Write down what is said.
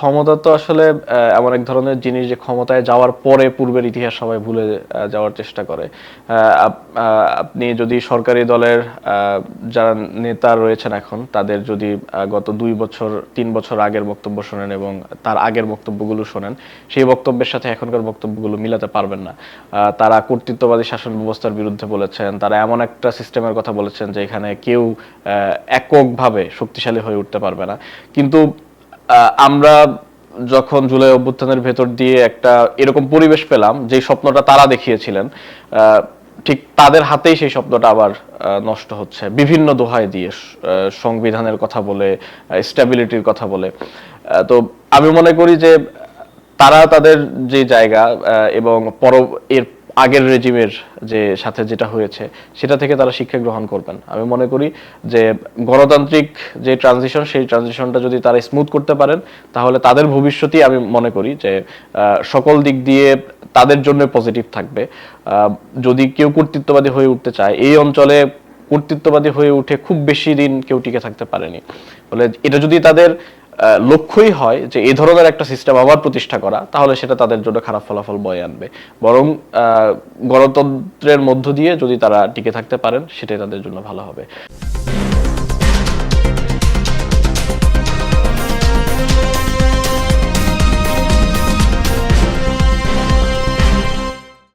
ক্ষমতা তো আসলে এমন এক ধরনের জিনিস যে ক্ষমতায় যাওয়ার পরে পূর্বের ইতিহাস সবাই ভুলে যাওয়ার চেষ্টা করে। আপনি যদি সরকারি দলের যারা নেতা রয়েছেন এখন তাদের যদি গত 2 বছর 3 বছর আগের বক্তব্য শোনেন এবং তার আগের বক্তব্যগুলো শোনেন, সেই বক্তব্যের সাথে এখনকার বক্তব্যগুলো মিলাতে পারবেন না। তারা কর্তৃত্ববাদী শাসন ব্যবস্থার বিরুদ্ধে বলেছেন, তারা এমন একটা সিস্টেমের কথা বলেছেন যে এখানে কেউ এককভাবে শক্তিশালী হয়ে উঠতে পারবে না। কিন্তু আমরা যখন জুলাই অভ্যুত্থানের ভেতর দিয়ে একটা এরকম পরিবেশ পেলাম যে স্বপ্নটা তারা দেখিয়েছিলেন, ঠিক তাদের হাতেই সেই স্বপ্নটা আবার নষ্ট হচ্ছে বিভিন্ন দোহাই দিয়ে, সংবিধানের কথা বলে, স্ট্যাবিলিটির কথা বলে। তো আমি মনে করি যে তারা তাদের যে জায়গা এবং এর আগের রেজিমের যে সাথে যেটা হয়েছে সেটা থেকে তারা শিক্ষা গ্রহণ করবেন। আমি মনে করি যে গণতান্ত্রিক যে ট্রানজিশন, সেই ট্রানজিশনটা যদি তারা স্মুথ করতে পারেন তাহলে তাদের ভবিষ্যতই আমি মনে করি যে সকল দিক দিয়ে তাদের জন্য পজিটিভ থাকবে। যদি কেউ কর্তৃত্ববাদী হয়ে উঠতে চায়, এই অঞ্চলে কর্তৃত্ববাদী হয়ে উঠে খুব বেশি দিন কেউ টিকে থাকতে পারেনি। ফলে এটা যদি তাদের লক্ষ্যই হয় যে এই ধরনের একটা সিস্টেম আবার প্রতিষ্ঠা করা, তাহলে সেটা তাদের জন্য খারাপ ফলাফল বয়ে আনবে। বরং গণতন্ত্রের মধ্য দিয়ে যদি তারা টিকে থাকতে পারেন সেটাই তাদের জন্য ভালো হবে।